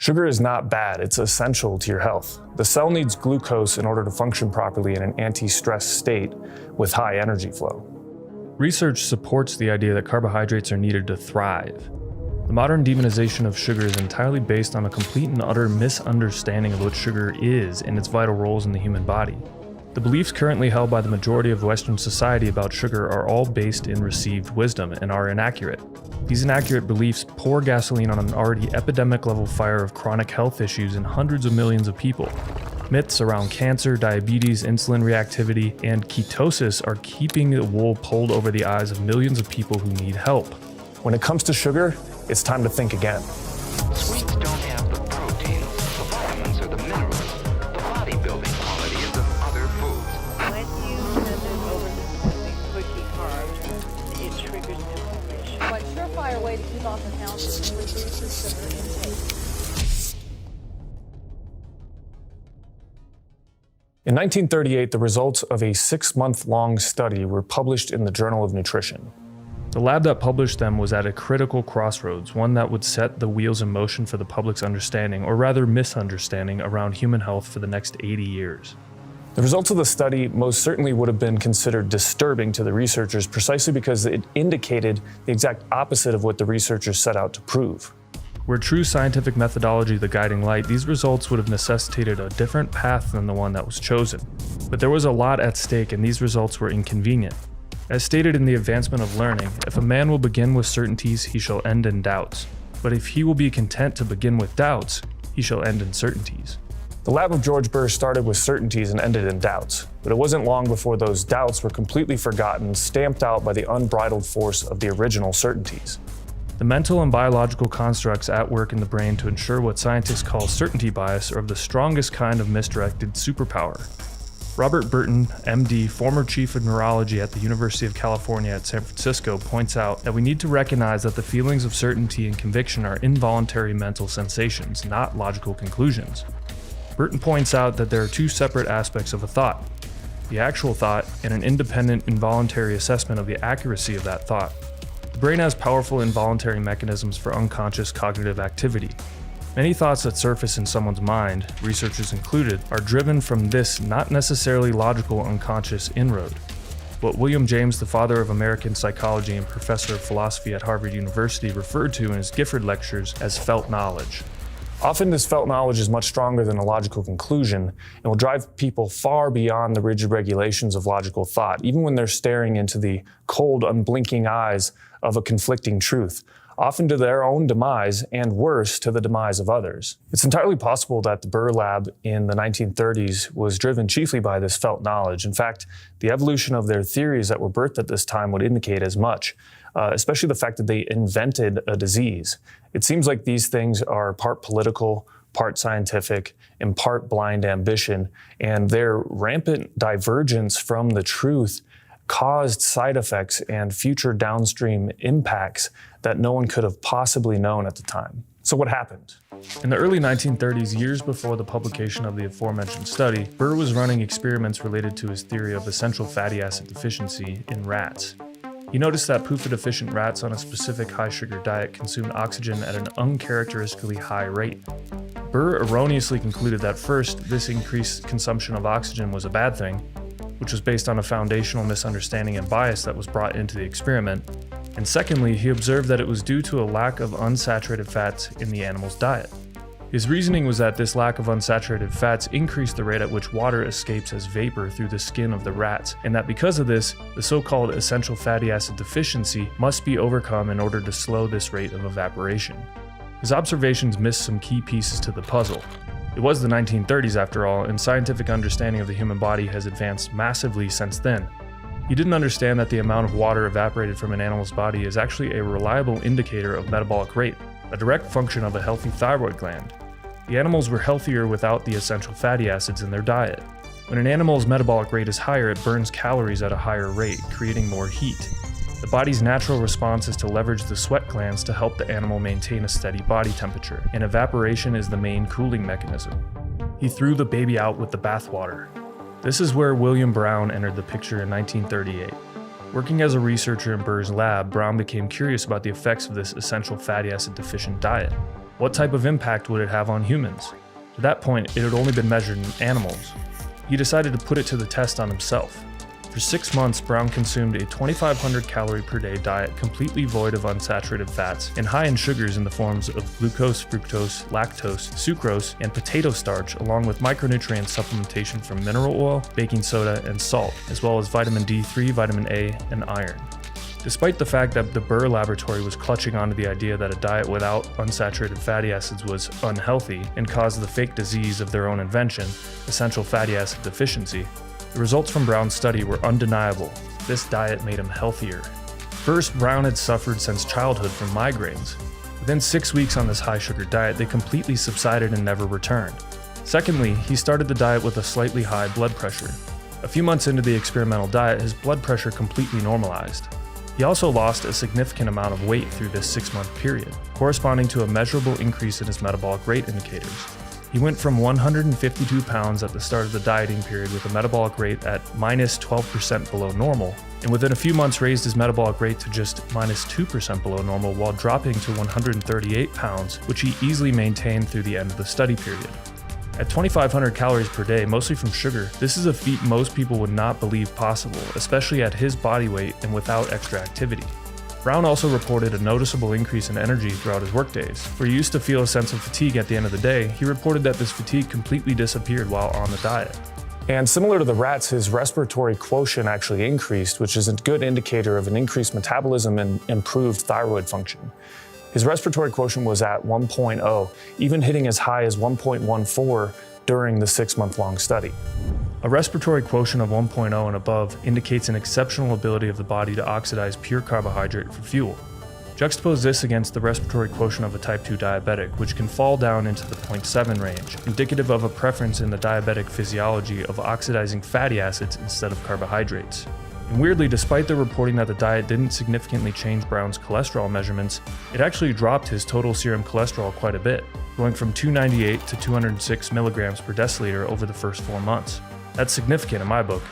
Sugar is not bad, it's essential to your health. The cell needs glucose in order to function properly in an anti-stress state with high energy flow. Research supports the idea that carbohydrates are needed to thrive. The modern demonization of sugar is entirely based on a complete and utter misunderstanding of what sugar is and its vital roles in the human body. The beliefs currently held by the majority of Western society about sugar are all based in received wisdom and are inaccurate. These inaccurate beliefs pour gasoline on an already epidemic-level fire of chronic health issues in hundreds of millions of people. Myths around cancer, diabetes, insulin reactivity, and ketosis are keeping the wool pulled over the eyes of millions of people who need help. When it comes to sugar, it's time to think again. Sweets don't have the protein, the vitamins, or the minerals, the bodybuilding qualities of other foods. When you send it over the pushy carbs, it triggers inflammation. One surefire way to keep off the pounds is to reduce your sugar intake. In 1938, the results of a 6-month-long study were published in the Journal of Nutrition. The lab that published them was at a critical crossroads, one that would set the wheels in motion for the public's understanding, or rather misunderstanding, around human health for the next 80 years. The results of the study most certainly would have been considered disturbing to the researchers precisely because it indicated the exact opposite of what the researchers set out to prove. Were true scientific methodology the guiding light, these results would have necessitated a different path than the one that was chosen. But there was a lot at stake, and these results were inconvenient. As stated in The Advancement of Learning, if a man will begin with certainties, he shall end in doubts. But if he will be content to begin with doubts, he shall end in certainties. The lab of George Burr started with certainties and ended in doubts, but it wasn't long before those doubts were completely forgotten, stamped out by the unbridled force of the original certainties. The mental and biological constructs at work in the brain to ensure what scientists call certainty bias are of the strongest kind of misdirected superpower. Robert Burton, MD, former chief of neurology at the University of California at San Francisco, points out that we need to recognize that the feelings of certainty and conviction are involuntary mental sensations, not logical conclusions. Burton points out that there are two separate aspects of a thought: the actual thought and an independent involuntary assessment of the accuracy of that thought. The brain has powerful involuntary mechanisms for unconscious cognitive activity. Many thoughts that surface in someone's mind, researchers included, are driven from this not necessarily logical unconscious inroad. What William James, the father of American psychology and professor of philosophy at Harvard University, referred to in his Gifford lectures as felt knowledge. Often this felt knowledge is much stronger than a logical conclusion and will drive people far beyond the rigid regulations of logical thought, even when they're staring into the cold, unblinking eyes of a conflicting truth, often to their own demise and worse, to the demise of others. It's entirely possible that the Burr lab in the 1930s was driven chiefly by this felt knowledge. In fact, the evolution of their theories that were birthed at this time would indicate as much, especially the fact that they invented a disease. It seems like these things are part political, part scientific, and part blind ambition, and their rampant divergence from the truth caused side effects and future downstream impacts that no one could have possibly known at the time. So what happened? In the early 1930s, years before the publication of the aforementioned study, Burr was running experiments related to his theory of essential fatty acid deficiency in rats. He noticed that PUFA-deficient rats on a specific high-sugar diet consumed oxygen at an uncharacteristically high rate. Burr erroneously concluded that first, this increased consumption of oxygen was a bad thing, which was based on a foundational misunderstanding and bias that was brought into the experiment. And secondly, he observed that it was due to a lack of unsaturated fats in the animal's diet. His reasoning was that this lack of unsaturated fats increased the rate at which water escapes as vapor through the skin of the rats, and that because of this, the so-called essential fatty acid deficiency must be overcome in order to slow this rate of evaporation. His observations missed some key pieces to the puzzle. It was the 1930s after all, and scientific understanding of the human body has advanced massively since then. He didn't understand that the amount of water evaporated from an animal's body is actually a reliable indicator of metabolic rate, a direct function of a healthy thyroid gland. The animals were healthier without the essential fatty acids in their diet. When an animal's metabolic rate is higher, it burns calories at a higher rate, creating more heat. The body's natural response is to leverage the sweat glands to help the animal maintain a steady body temperature, and evaporation is the main cooling mechanism. He threw the baby out with the bathwater. This is where William Brown entered the picture in 1938. Working as a researcher in Burr's lab, Brown became curious about the effects of this essential fatty acid deficient diet. What type of impact would it have on humans? To that point, it had only been measured in animals. He decided to put it to the test on himself. For 6 months, Brown consumed a 2,500 calorie per day diet completely void of unsaturated fats and high in sugars in the forms of glucose, fructose, lactose, sucrose, and potato starch, along with micronutrient supplementation from mineral oil, baking soda, and salt, as well as vitamin D3, vitamin A, and iron. Despite the fact that the Burr laboratory was clutching onto the idea that a diet without unsaturated fatty acids was unhealthy and caused the fake disease of their own invention, essential fatty acid deficiency, the results from Brown's study were undeniable. This diet made him healthier. First, Brown had suffered since childhood from migraines. Within 6 weeks on this high-sugar diet, they completely subsided and never returned. Secondly, he started the diet with a slightly high blood pressure. A few months into the experimental diet, his blood pressure completely normalized. He also lost a significant amount of weight through this 6-month period, corresponding to a measurable increase in his metabolic rate indicators. He went from 152 pounds at the start of the dieting period with a metabolic rate at minus 12% below normal, and within a few months raised his metabolic rate to just minus 2% below normal while dropping to 138 pounds, which he easily maintained through the end of the study period. At 2,500 calories per day, mostly from sugar, this is a feat most people would not believe possible, especially at his body weight and without extra activity. Brown also reported a noticeable increase in energy throughout his workdays. Where he used to feel a sense of fatigue at the end of the day, he reported that this fatigue completely disappeared while on the diet. And similar to the rats, his respiratory quotient actually increased, which is a good indicator of an increased metabolism and improved thyroid function. His respiratory quotient was at 1.0, even hitting as high as 1.14 during the 6-month-long study. A respiratory quotient of 1.0 and above indicates an exceptional ability of the body to oxidize pure carbohydrate for fuel. Juxtapose this against the respiratory quotient of a type 2 diabetic, which can fall down into the 0.7 range, indicative of a preference in the diabetic physiology of oxidizing fatty acids instead of carbohydrates. And weirdly, despite the reporting that the diet didn't significantly change Brown's cholesterol measurements, it actually dropped his total serum cholesterol quite a bit, going from 298 to 206 milligrams per deciliter over the first 4 months. That's significant in my book.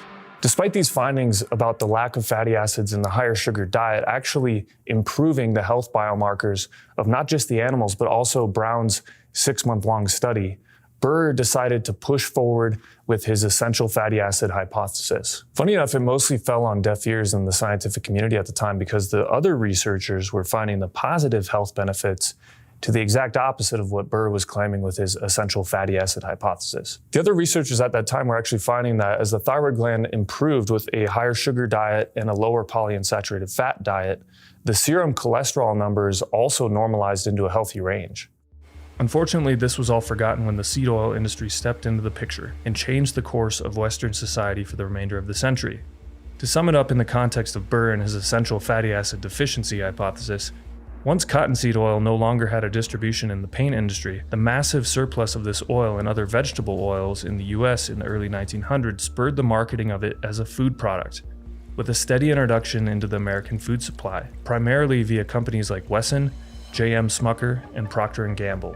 Despite these findings about the lack of fatty acids in the higher sugar diet actually improving the health biomarkers of not just the animals, but also Brown's 6-month-long study, Burr decided to push forward with his essential fatty acid hypothesis. Funny enough, it mostly fell on deaf ears in the scientific community at the time because the other researchers were finding the positive health benefits to the exact opposite of what Burr was claiming with his essential fatty acid hypothesis. The other researchers at that time were actually finding that as the thyroid gland improved with a higher sugar diet and a lower polyunsaturated fat diet, the serum cholesterol numbers also normalized into a healthy range. Unfortunately, this was all forgotten when the seed oil industry stepped into the picture and changed the course of Western society for the remainder of the century. To sum it up in the context of Burr and his essential fatty acid deficiency hypothesis, once cottonseed oil no longer had a distribution in the paint industry, the massive surplus of this oil and other vegetable oils in the US in the early 1900s spurred the marketing of it as a food product, with a steady introduction into the American food supply, primarily via companies like Wesson, J.M. Smucker, and Procter & Gamble.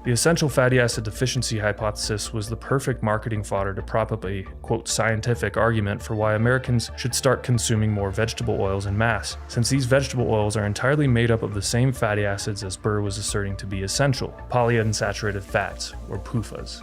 The essential fatty acid deficiency hypothesis was the perfect marketing fodder to prop up a, quote, scientific argument for why Americans should start consuming more vegetable oils en masse, since these vegetable oils are entirely made up of the same fatty acids as Burr was asserting to be essential, polyunsaturated fats, or PUFAs.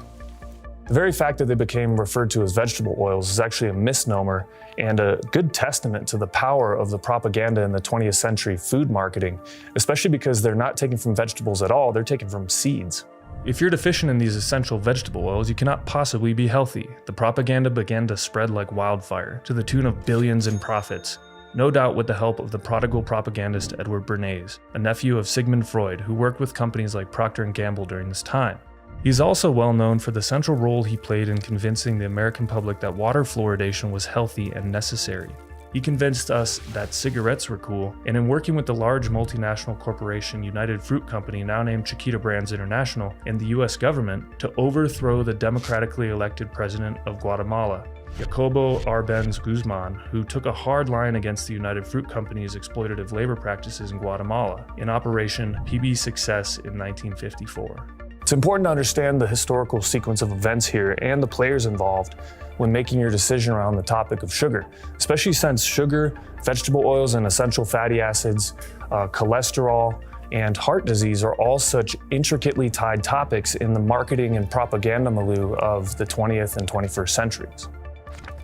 The very fact that they became referred to as vegetable oils is actually a misnomer and a good testament to the power of the propaganda in the 20th century food marketing, especially because they're not taken from vegetables at all, they're taken from seeds. If you're deficient in these essential vegetable oils, you cannot possibly be healthy. The propaganda began to spread like wildfire, to the tune of billions in profits, no doubt with the help of the prodigal propagandist Edward Bernays, a nephew of Sigmund Freud, who worked with companies like Procter & Gamble during this time. He's also well known for the central role he played in convincing the American public that water fluoridation was healthy and necessary. He convinced us that cigarettes were cool, and in working with the large multinational corporation United Fruit Company, now named Chiquita Brands International, and the US government, to overthrow the democratically elected president of Guatemala, Jacobo Arbenz Guzman, who took a hard line against the United Fruit Company's exploitative labor practices in Guatemala in Operation PB Success in 1954. It's important to understand the historical sequence of events here and the players involved when making your decision around the topic of sugar, especially since sugar, vegetable oils, and essential fatty acids, cholesterol, and heart disease are all such intricately tied topics in the marketing and propaganda milieu of the 20th and 21st centuries.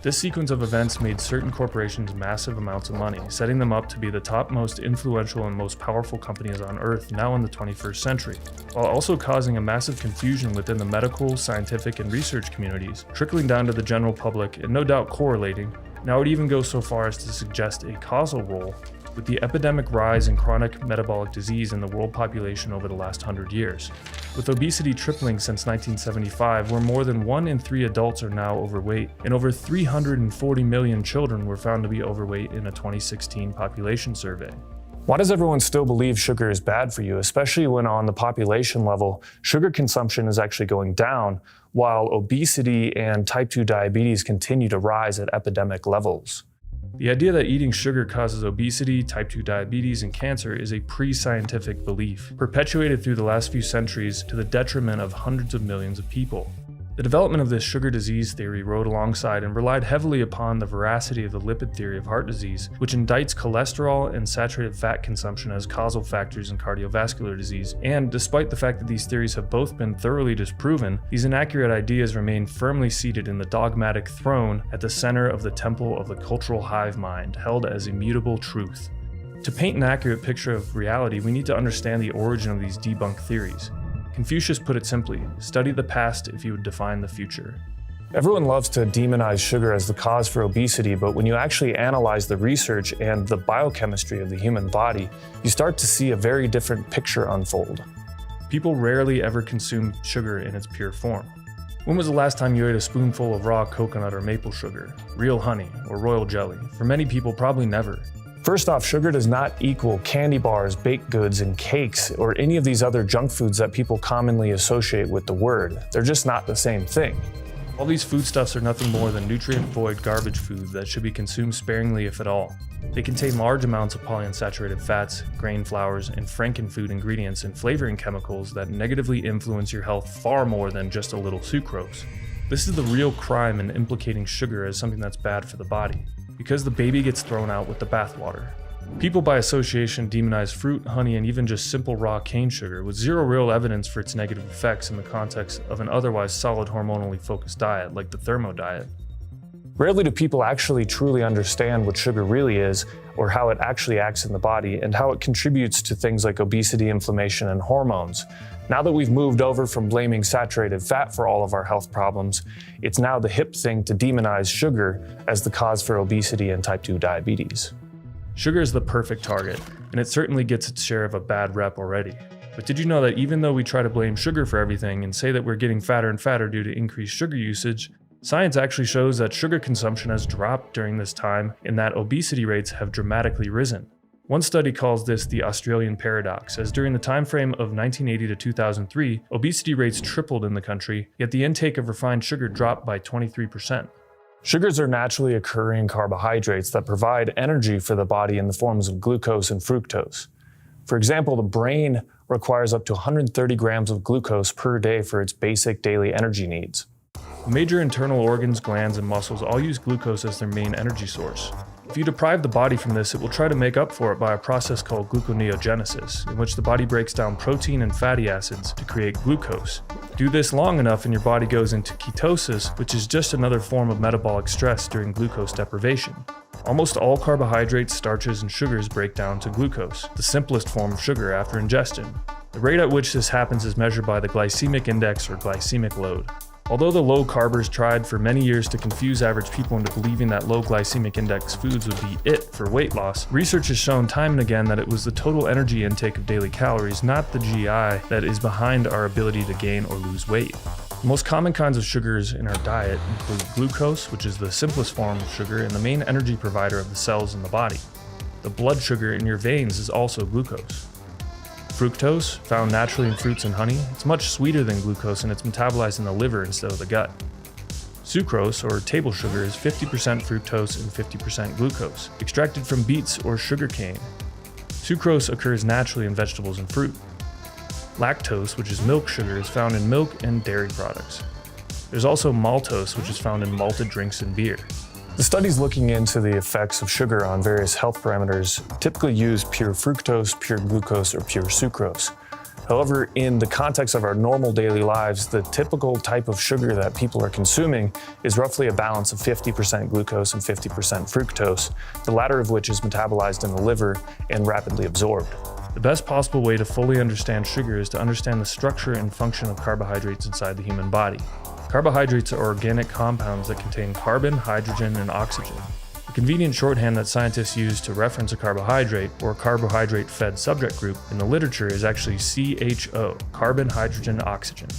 This sequence of events made certain corporations massive amounts of money, setting them up to be the top most influential and most powerful companies on Earth now in the 21st century, while also causing a massive confusion within the medical, scientific, and research communities, trickling down to the general public and no doubt correlating. Now, I would even go so far as to suggest a causal role with the epidemic rise in chronic metabolic disease in the world population over the last 100 years. With obesity tripling since 1975, where more than 1 in 3 adults are now overweight, and over 340 million children were found to be overweight in a 2016 population survey. Why does everyone still believe sugar is bad for you, especially when on the population level, sugar consumption is actually going down, while obesity and type 2 diabetes continue to rise at epidemic levels? The idea that eating sugar causes obesity, type 2 diabetes, and cancer is a pre-scientific belief, perpetuated through the last few centuries to the detriment of hundreds of millions of people. The development of this sugar disease theory rode alongside and relied heavily upon the veracity of the lipid theory of heart disease, which indicts cholesterol and saturated fat consumption as causal factors in cardiovascular disease. And despite the fact that these theories have both been thoroughly disproven, these inaccurate ideas remain firmly seated in the dogmatic throne at the center of the temple of the cultural hive mind, held as immutable truth. To paint an accurate picture of reality, we need to understand the origin of these debunked theories. Confucius put it simply, study the past if you would define the future. Everyone loves to demonize sugar as the cause for obesity, but when you actually analyze the research and the biochemistry of the human body, you start to see a very different picture unfold. People rarely ever consume sugar in its pure form. When was the last time you ate a spoonful of raw coconut or maple sugar, real honey, or royal jelly? For many people, probably never. First off, sugar does not equal candy bars, baked goods, and cakes, or any of these other junk foods that people commonly associate with the word. They're just not the same thing. All these foodstuffs are nothing more than nutrient-void garbage foods that should be consumed sparingly if at all. They contain large amounts of polyunsaturated fats, grain flours, and frankenfood ingredients and flavoring chemicals that negatively influence your health far more than just a little sucrose. This is the real crime in implicating sugar as something that's bad for the body, because the baby gets thrown out with the bathwater. People by association demonize fruit, honey, and even just simple raw cane sugar with zero real evidence for its negative effects in the context of an otherwise solid hormonally focused diet like the thermo diet. Rarely do people actually truly understand what sugar really is, or how it actually acts in the body, and how it contributes to things like obesity, inflammation, and hormones. Now that we've moved over from blaming saturated fat for all of our health problems, it's now the hip thing to demonize sugar as the cause for obesity and type 2 diabetes. Sugar is the perfect target, and it certainly gets its share of a bad rep already. But did you know that even though we try to blame sugar for everything and say that we're getting fatter and fatter due to increased sugar usage, science actually shows that sugar consumption has dropped during this time and that obesity rates have dramatically risen. One study calls this the Australian paradox, as during the time frame of 1980 to 2003, obesity rates tripled in the country, yet the intake of refined sugar dropped by 23%. Sugars are naturally occurring carbohydrates that provide energy for the body in the forms of glucose and fructose. For example, the brain requires up to 130 grams of glucose per day for its basic daily energy needs. Major internal organs, glands, and muscles all use glucose as their main energy source. If you deprive the body from this, it will try to make up for it by a process called gluconeogenesis, in which the body breaks down protein and fatty acids to create glucose. Do this long enough and your body goes into ketosis, which is just another form of metabolic stress during glucose deprivation. Almost all carbohydrates, starches, and sugars break down to glucose, the simplest form of sugar after ingestion. The rate at which this happens is measured by the glycemic index or glycemic load. Although the low carbers tried for many years to confuse average people into believing that low glycemic index foods would be it for weight loss, research has shown time and again that it was the total energy intake of daily calories, not the GI, that is behind our ability to gain or lose weight. The most common kinds of sugars in our diet include glucose, which is the simplest form of sugar and the main energy provider of the cells in the body. The blood sugar in your veins is also glucose. Fructose, found naturally in fruits and honey, it's much sweeter than glucose and it's metabolized in the liver instead of the gut. Sucrose, or table sugar, is 50% fructose and 50% glucose, extracted from beets or sugar cane. Sucrose occurs naturally in vegetables and fruit. Lactose, which is milk sugar, is found in milk and dairy products. There's also maltose, which is found in malted drinks and beer. The studies looking into the effects of sugar on various health parameters typically use pure fructose, pure glucose, or pure sucrose. However, in the context of our normal daily lives, the typical type of sugar that people are consuming is roughly a balance of 50% glucose and 50% fructose, the latter of which is metabolized in the liver and rapidly absorbed. The best possible way to fully understand sugar is to understand the structure and function of carbohydrates inside the human body. Carbohydrates are organic compounds that contain carbon, hydrogen, and oxygen. A convenient shorthand that scientists use to reference a carbohydrate, or carbohydrate-fed subject group, in the literature is actually CHO, carbon, hydrogen, oxygen.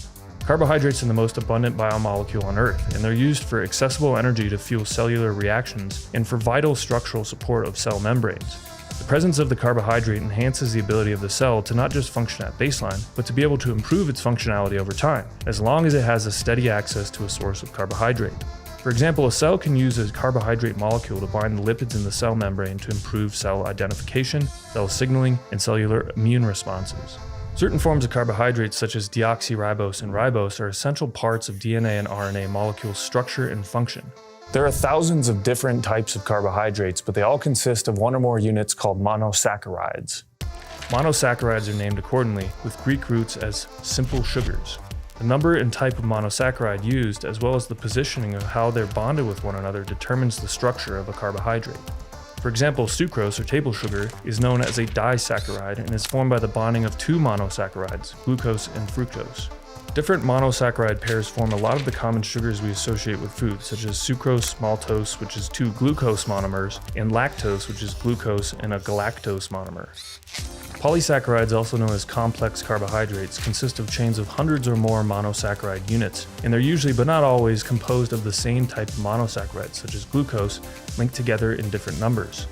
Carbohydrates are the most abundant biomolecule on Earth, and they're used for accessible energy to fuel cellular reactions and for vital structural support of cell membranes. The presence of the carbohydrate enhances the ability of the cell to not just function at baseline, but to be able to improve its functionality over time, as long as it has a steady access to a source of carbohydrate. For example, a cell can use a carbohydrate molecule to bind the lipids in the cell membrane to improve cell identification, cell signaling, and cellular immune responses. Certain forms of carbohydrates such as deoxyribose and ribose are essential parts of DNA and RNA molecule structure and function. There are thousands of different types of carbohydrates, but they all consist of one or more units called monosaccharides. Monosaccharides are named accordingly, with Greek roots as simple sugars. The number and type of monosaccharide used, as well as the positioning of how they're bonded with one another, determines the structure of a carbohydrate. For example, sucrose, or table sugar, is known as a disaccharide and is formed by the bonding of two monosaccharides, glucose and fructose. Different monosaccharide pairs form a lot of the common sugars we associate with food, such as sucrose, maltose, which is two glucose monomers, and lactose, which is glucose and a galactose monomer. Polysaccharides, also known as complex carbohydrates, consist of chains of hundreds or more monosaccharide units, and they're usually, but not always, composed of the same type of monosaccharides, such as glucose, linked together in different numbers.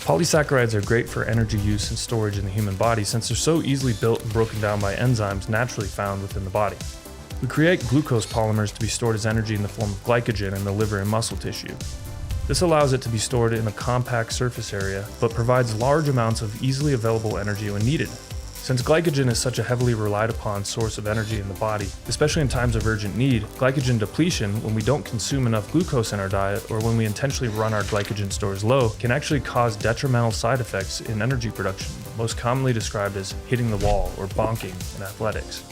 Polysaccharides are great for energy use and storage in the human body since they're so easily built and broken down by enzymes naturally found within the body. We create glucose polymers to be stored as energy in the form of glycogen in the liver and muscle tissue. This allows it to be stored in a compact surface area, but provides large amounts of easily available energy when needed. Since glycogen is such a heavily relied upon source of energy in the body, especially in times of urgent need, glycogen depletion, when we don't consume enough glucose in our diet or when we intentionally run our glycogen stores low, can actually cause detrimental side effects in energy production, most commonly described as hitting the wall or bonking in athletics.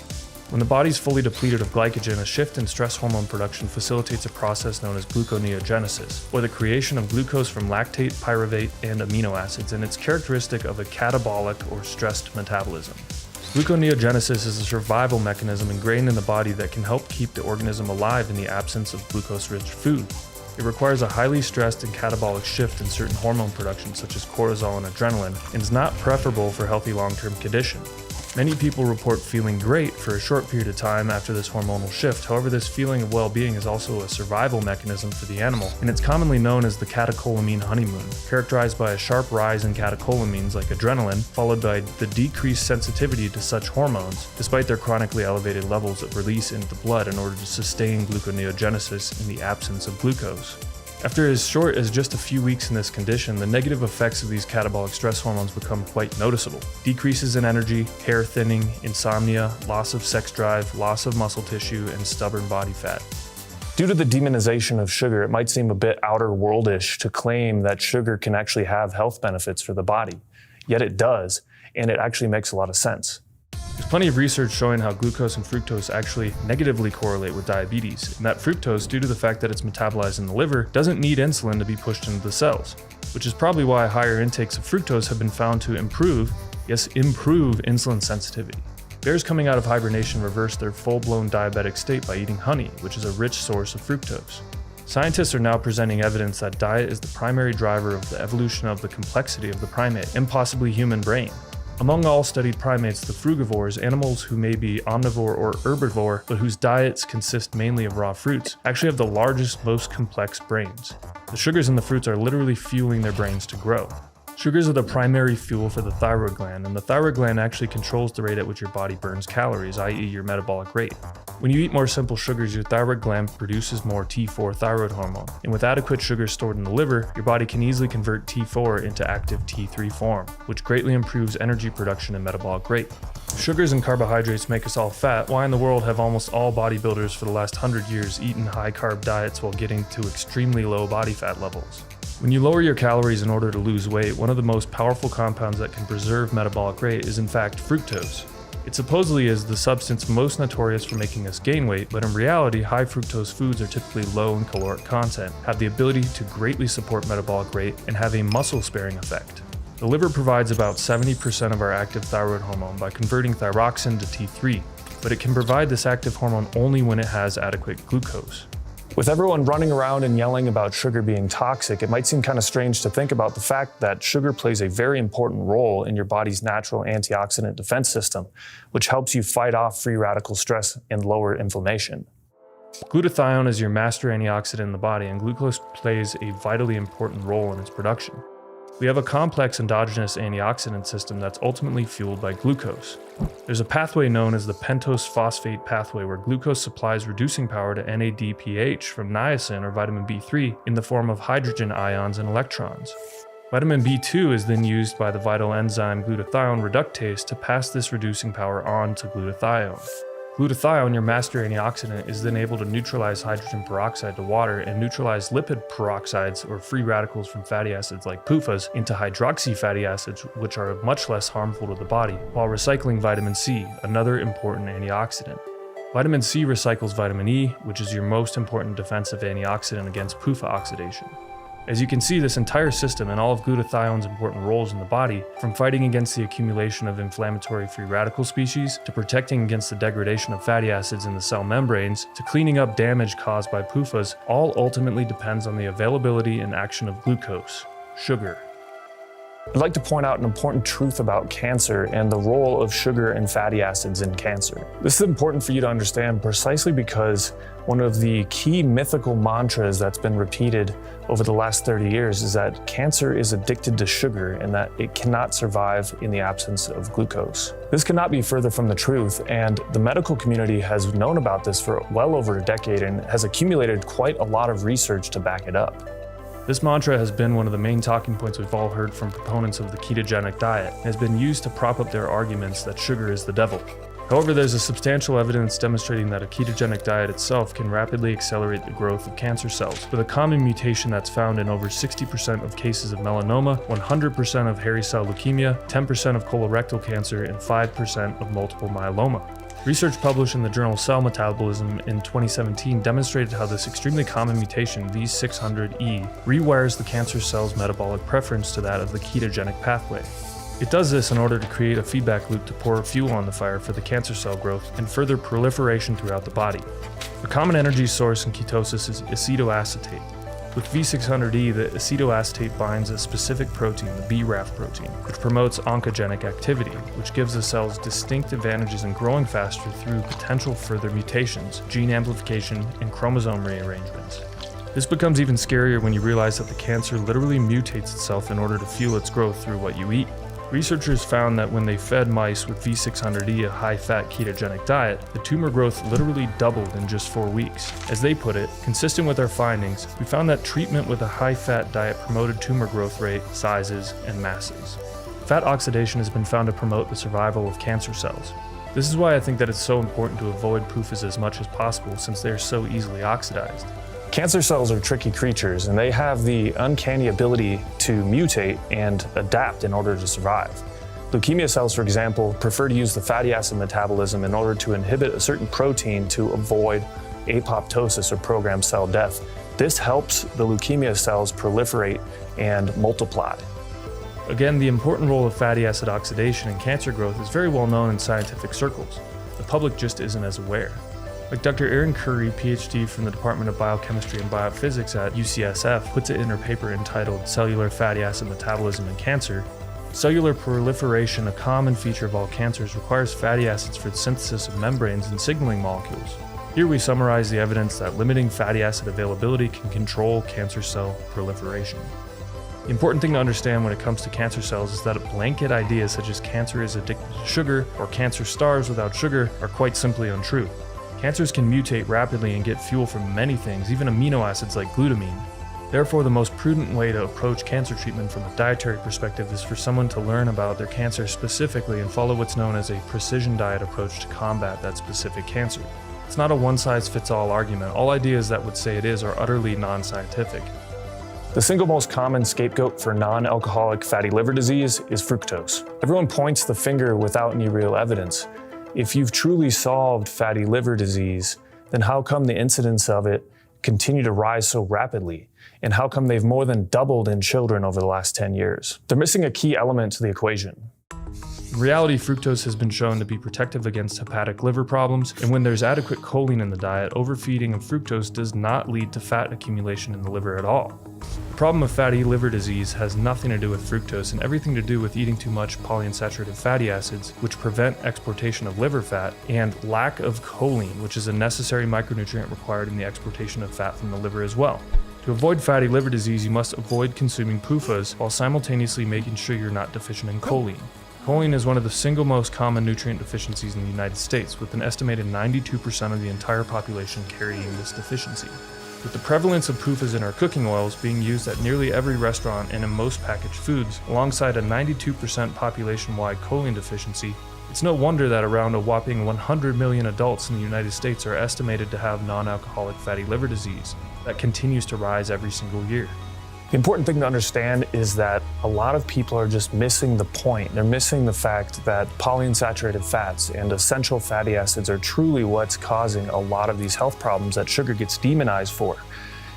When the body's fully depleted of glycogen, a shift in stress hormone production facilitates a process known as gluconeogenesis, or the creation of glucose from lactate, pyruvate, and amino acids, and it's characteristic of a catabolic or stressed metabolism. Gluconeogenesis is a survival mechanism ingrained in the body that can help keep the organism alive in the absence of glucose-rich food. It requires a highly stressed and catabolic shift in certain hormone production such as cortisol and adrenaline, and is not preferable for healthy long-term condition. Many people report feeling great for a short period of time after this hormonal shift. However, this feeling of well-being is also a survival mechanism for the animal, and it's commonly known as the catecholamine honeymoon, characterized by a sharp rise in catecholamines like adrenaline, followed by the decreased sensitivity to such hormones, despite their chronically elevated levels of release into the blood in order to sustain gluconeogenesis in the absence of glucose. After as short as just a few weeks in this condition, the negative effects of these catabolic stress hormones become quite noticeable. Decreases in energy, hair thinning, insomnia, loss of sex drive, loss of muscle tissue, and stubborn body fat. Due to the demonization of sugar, it might seem a bit outer worldish to claim that sugar can actually have health benefits for the body. Yet it does, and it actually makes a lot of sense. There's plenty of research showing how glucose and fructose actually negatively correlate with diabetes, and that fructose, due to the fact that it's metabolized in the liver, doesn't need insulin to be pushed into the cells, which is probably why higher intakes of fructose have been found to improve insulin sensitivity. Bears coming out of hibernation reverse their full-blown diabetic state by eating honey, which is a rich source of fructose. Scientists are now presenting evidence that diet is the primary driver of the evolution of the complexity of the primate and possibly human brain. Among all studied primates, the frugivores, animals who may be omnivore or herbivore, but whose diets consist mainly of raw fruits, actually have the largest, most complex brains. The sugars in the fruits are literally fueling their brains to grow. Sugars are the primary fuel for the thyroid gland, and the thyroid gland actually controls the rate at which your body burns calories, i.e. your metabolic rate. When you eat more simple sugars, your thyroid gland produces more T4 thyroid hormone, and with adequate sugars stored in the liver, your body can easily convert T4 into active T3 form, which greatly improves energy production and metabolic rate. If sugars and carbohydrates make us all fat, why in the world have almost all bodybuilders for the last 100 years eaten high-carb diets while getting to extremely low body fat levels? When you lower your calories in order to lose weight, one of the most powerful compounds that can preserve metabolic rate is in fact fructose. It supposedly is the substance most notorious for making us gain weight, but in reality, high fructose foods are typically low in caloric content, have the ability to greatly support metabolic rate, and have a muscle-sparing effect. The liver provides about 70% of our active thyroid hormone by converting thyroxine to T3, but it can provide this active hormone only when it has adequate glucose. With everyone running around and yelling about sugar being toxic, it might seem kind of strange to think about the fact that sugar plays a very important role in your body's natural antioxidant defense system, which helps you fight off free radical stress and lower inflammation. Glutathione is your master antioxidant in the body, and glucose plays a vitally important role in its production. We have a complex endogenous antioxidant system that's ultimately fueled by glucose. There's a pathway known as the pentose phosphate pathway where glucose supplies reducing power to NADPH from niacin or vitamin B3 in the form of hydrogen ions and electrons. Vitamin B2 is then used by the vital enzyme glutathione reductase to pass this reducing power on to glutathione. Glutathione, your master antioxidant, is then able to neutralize hydrogen peroxide to water and neutralize lipid peroxides or free radicals from fatty acids like PUFAs into hydroxy fatty acids, which are much less harmful to the body, while recycling vitamin C, another important antioxidant. Vitamin C recycles vitamin E, which is your most important defensive antioxidant against PUFA oxidation. As you can see, this entire system and all of glutathione's important roles in the body, from fighting against the accumulation of inflammatory free radical species, to protecting against the degradation of fatty acids in the cell membranes, to cleaning up damage caused by PUFAs, all ultimately depends on the availability and action of glucose, sugar. I'd like to point out an important truth about cancer and the role of sugar and fatty acids in cancer. This is important for you to understand precisely because one of the key mythical mantras that's been repeated over the last 30 years is that cancer is addicted to sugar and that it cannot survive in the absence of glucose. This cannot be further from the truth, and the medical community has known about this for well over a decade and has accumulated quite a lot of research to back it up. This mantra has been one of the main talking points we've all heard from proponents of the ketogenic diet and has been used to prop up their arguments that sugar is the devil. However, there's a substantial evidence demonstrating that a ketogenic diet itself can rapidly accelerate the growth of cancer cells, with a common mutation that's found in over 60% of cases of melanoma, 100% of hairy cell leukemia, 10% of colorectal cancer, and 5% of multiple myeloma. Research published in the journal Cell Metabolism in 2017 demonstrated how this extremely common mutation, V600E, rewires the cancer cell's metabolic preference to that of the ketogenic pathway. It does this in order to create a feedback loop to pour fuel on the fire for the cancer cell growth and further proliferation throughout the body. A common energy source in ketosis is acetoacetate. With V600E, the acetoacetate binds a specific protein, the BRAF protein, which promotes oncogenic activity, which gives the cells distinct advantages in growing faster through potential further mutations, gene amplification, and chromosome rearrangements. This becomes even scarier when you realize that the cancer literally mutates itself in order to fuel its growth through what you eat. Researchers found that when they fed mice with V600E, a high-fat ketogenic diet, the tumor growth literally doubled in just 4 weeks. As they put it, consistent with our findings, we found that treatment with a high-fat diet promoted tumor growth rate, sizes, and masses. Fat oxidation has been found to promote the survival of cancer cells. This is why I think that it's so important to avoid PUFAs as much as possible, since they are so easily oxidized. Cancer cells are tricky creatures, and they have the uncanny ability to mutate and adapt in order to survive. Leukemia cells, for example, prefer to use the fatty acid metabolism in order to inhibit a certain protein to avoid apoptosis or programmed cell death. This helps the leukemia cells proliferate and multiply. Again, the important role of fatty acid oxidation in cancer growth is very well known in scientific circles. The public just isn't as aware. Like Dr. Erin Curry, PhD from the Department of Biochemistry and Biophysics at UCSF, puts it in her paper entitled Cellular Fatty Acid Metabolism in Cancer, cellular proliferation, a common feature of all cancers, requires fatty acids for the synthesis of membranes and signaling molecules. Here we summarize the evidence that limiting fatty acid availability can control cancer cell proliferation. The important thing to understand when it comes to cancer cells is that blanket ideas such as cancer is addicted to sugar or cancer starves without sugar are quite simply untrue. Cancers can mutate rapidly and get fuel from many things, even amino acids like glutamine. Therefore, the most prudent way to approach cancer treatment from a dietary perspective is for someone to learn about their cancer specifically and follow what's known as a precision diet approach to combat that specific cancer. It's not a one-size-fits-all argument. All ideas that would say it is are utterly non-scientific. The single most common scapegoat for non-alcoholic fatty liver disease is fructose. Everyone points the finger without any real evidence. If you've truly solved fatty liver disease, then how come the incidence of it continue to rise so rapidly? And how come they've more than doubled in children over the last 10 years? They're missing a key element to the equation. In reality, fructose has been shown to be protective against hepatic liver problems, and when there's adequate choline in the diet, overfeeding of fructose does not lead to fat accumulation in the liver at all. The problem of fatty liver disease has nothing to do with fructose and everything to do with eating too much polyunsaturated fatty acids, which prevent exportation of liver fat, and lack of choline, which is a necessary micronutrient required in the exportation of fat from the liver as well. To avoid fatty liver disease, you must avoid consuming PUFAs while simultaneously making sure you're not deficient in choline. Choline is one of the single most common nutrient deficiencies in the United States, with an estimated 92% of the entire population carrying this deficiency. With the prevalence of PUFAs in our cooking oils being used at nearly every restaurant and in most packaged foods, alongside a 92% population-wide choline deficiency, it's no wonder that around a whopping 100 million adults in the United States are estimated to have non-alcoholic fatty liver disease that continues to rise every single year. The important thing to understand is that a lot of people are just missing the point. They're missing the fact that polyunsaturated fats and essential fatty acids are truly what's causing a lot of these health problems that sugar gets demonized for.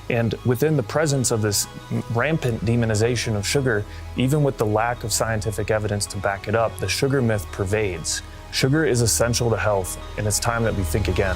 And within the presence of this rampant demonization of sugar, even with the lack of scientific evidence to back it up, the sugar myth pervades. Sugar is essential to health, and it's time that we think again.